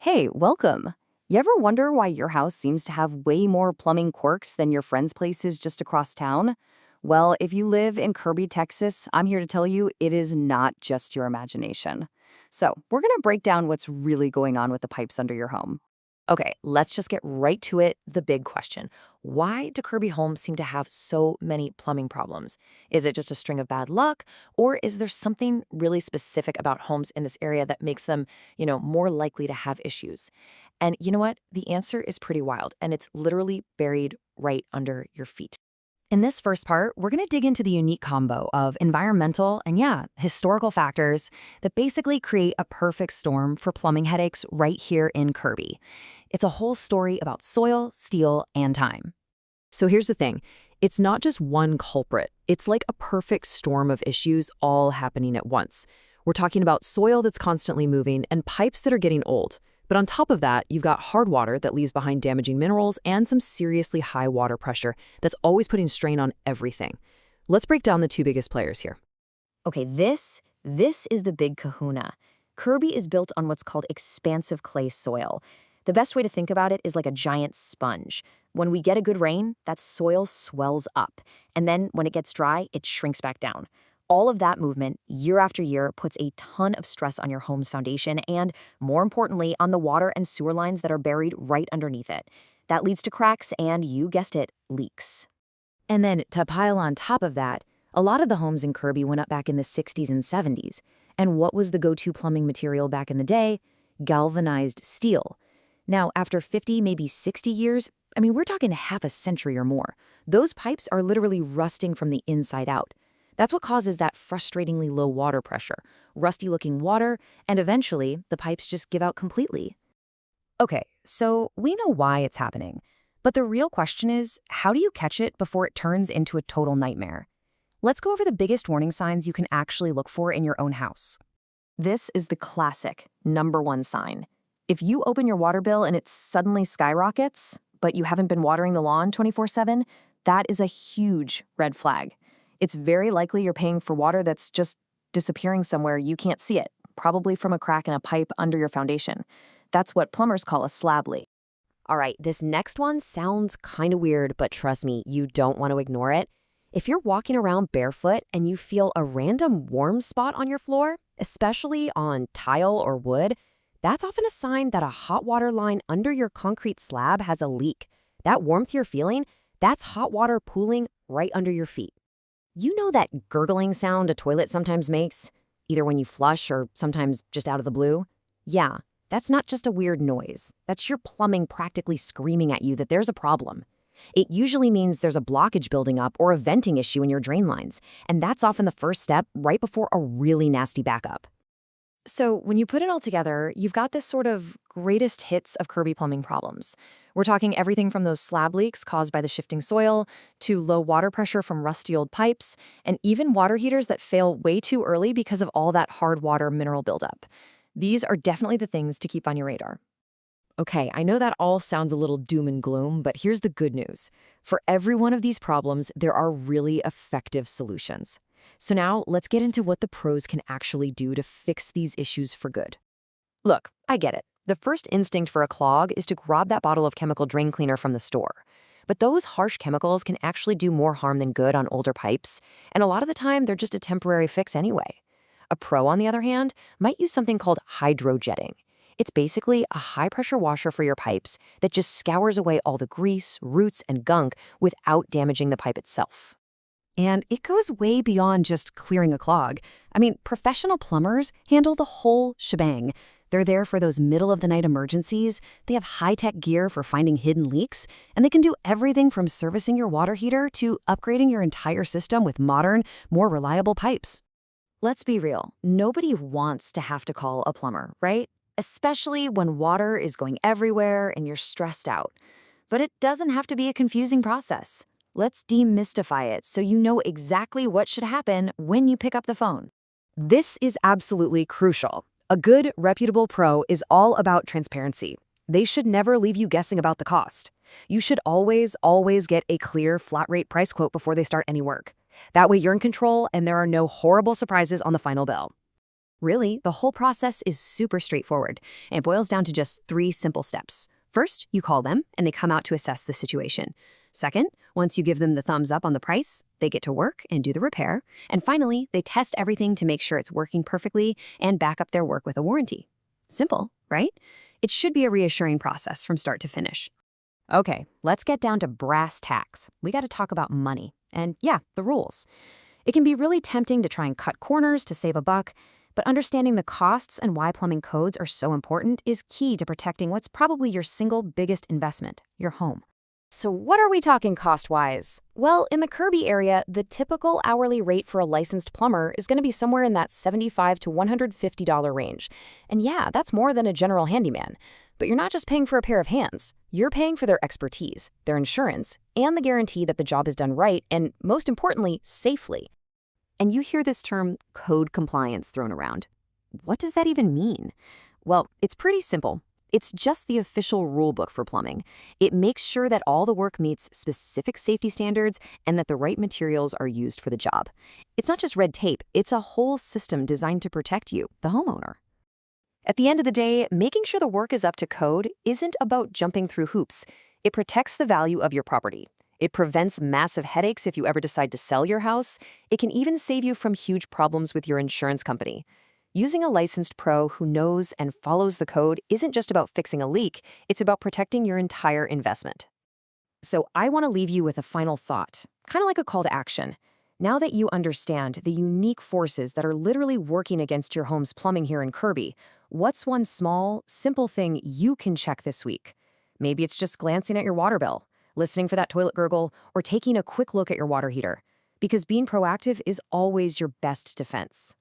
Hey, welcome. You ever wonder why your house seems to have way more plumbing quirks than your friend's places just across town? Well, if you live in Kirby, Texas, I'm here to tell you it is not just your imagination. So, we're going to break down what's really going on with the pipes under your home. Okay, let's just get right to it. The big question. Why do Kirby homes seem to have so many plumbing problems? Is it just a string of bad luck, or is there something really specific about homes in this area that makes them, more likely to have issues? And you know what? The answer is pretty wild, and it's literally buried right under your feet. In this first part, we're going to dig into the unique combo of environmental and, historical factors that basically create a perfect storm for plumbing headaches right here in Kirby. It's a whole story about soil, steel, and time. So here's the thing. It's not just one culprit. It's like a perfect storm of issues all happening at once. We're talking about soil that's constantly moving and pipes that are getting old. But on top of that, you've got hard water that leaves behind damaging minerals and some seriously high water pressure that's always putting strain on everything. Let's break down the two biggest players here. Okay, this is the big kahuna. Kirby is built on what's called expansive clay soil. The best way to think about it is like a giant sponge. When we get a good rain, that soil swells up, and then when it gets dry, it shrinks back down. All of that movement, year after year, puts a ton of stress on your home's foundation and, more importantly, on the water and sewer lines that are buried right underneath it. That leads to cracks and, you guessed it, leaks. And then to pile on top of that, a lot of the homes in Kirby went up back in the 60s and 70s. And what was the go-to plumbing material back in the day? Galvanized steel. Now, after 50, maybe 60 years, we're talking half a century or more, those pipes are literally rusting from the inside out. That's what causes that frustratingly low water pressure, rusty-looking water, and eventually, the pipes just give out completely. Okay, so we know why it's happening. But the real question is, how do you catch it before it turns into a total nightmare? Let's go over the biggest warning signs you can actually look for in your own house. This is the classic #1 sign. If you open your water bill and it suddenly skyrockets, but you haven't been watering the lawn 24/7, that is a huge red flag. It's very likely you're paying for water that's just disappearing somewhere you can't see it, probably from a crack in a pipe under your foundation. That's what plumbers call a slab leak. All right, this next one sounds kind of weird, but trust me, you don't want to ignore it. If you're walking around barefoot and you feel a random warm spot on your floor, especially on tile or wood, that's often a sign that a hot water line under your concrete slab has a leak. That warmth you're feeling, that's hot water pooling right under your feet. You know that gurgling sound a toilet sometimes makes, either when you flush or sometimes just out of the blue? Yeah, that's not just a weird noise. That's your plumbing practically screaming at you that there's a problem. It usually means there's a blockage building up or a venting issue in your drain lines, and that's often the first step right before a really nasty backup. So when you put it all together, you've got this sort of greatest hits of Kirby plumbing problems. We're talking everything from those slab leaks caused by the shifting soil, to low water pressure from rusty old pipes, and even water heaters that fail way too early because of all that hard water mineral buildup. These are definitely the things to keep on your radar. Okay, I know that all sounds a little doom and gloom, but here's the good news. For every one of these problems, there are really effective solutions. So now let's get into what the pros can actually do to fix these issues for good. Look, I get it. The first instinct for a clog is to grab that bottle of chemical drain cleaner from the store. But those harsh chemicals can actually do more harm than good on older pipes, and a lot of the time they're just a temporary fix anyway. A pro, on the other hand, might use something called hydrojetting. It's basically a high-pressure washer for your pipes that just scours away all the grease, roots, and gunk without damaging the pipe itself. And it goes way beyond just clearing a clog. Professional plumbers handle the whole shebang. They're there for those middle-of-the-night emergencies, they have high-tech gear for finding hidden leaks, and they can do everything from servicing your water heater to upgrading your entire system with modern, more reliable pipes. Let's be real, nobody wants to have to call a plumber, right? Especially when water is going everywhere and you're stressed out. But it doesn't have to be a confusing process. Let's demystify it so you know exactly what should happen when you pick up the phone. This is absolutely crucial. A good, reputable pro is all about transparency. They should never leave you guessing about the cost. You should always get a clear, flat-rate price quote before they start any work. That way you're in control and there are no horrible surprises on the final bill. Really, the whole process is super straightforward. It boils down to just 3 simple steps. First, you call them, and they come out to assess the situation. Second, once you give them the thumbs up on the price, they get to work and do the repair. And finally, they test everything to make sure it's working perfectly and back up their work with a warranty. Simple, right? It should be a reassuring process from start to finish. Okay, let's get down to brass tacks. We got to talk about money. And yeah, the rules. It can be really tempting to try and cut corners to save a buck, but understanding the costs and why plumbing codes are so important is key to protecting what's probably your single biggest investment, your home. So what are we talking cost-wise? Well, in the Kirby area, the typical hourly rate for a licensed plumber is going to be somewhere in that $75 to $150 range. And yeah, that's more than a general handyman. But you're not just paying for a pair of hands. You're paying for their expertise, their insurance, and the guarantee that the job is done right and, most importantly, safely. And you hear this term code compliance thrown around. What does that even mean? Well, it's pretty simple. It's just the official rule book for plumbing. It makes sure that all the work meets specific safety standards and that the right materials are used for the job. It's not just red tape, it's a whole system designed to protect you, the homeowner. At the end of the day, making sure the work is up to code isn't about jumping through hoops. It protects the value of your property. It prevents massive headaches if you ever decide to sell your house. It can even save you from huge problems with your insurance company. Using a licensed pro who knows and follows the code isn't just about fixing a leak, it's about protecting your entire investment. So I want to leave you with a final thought, kind of like a call to action. Now that you understand the unique forces that are literally working against your home's plumbing here in Kirby, what's one small, simple thing you can check this week? Maybe it's just glancing at your water bill, listening for that toilet gurgle, or taking a quick look at your water heater. Because being proactive is always your best defense.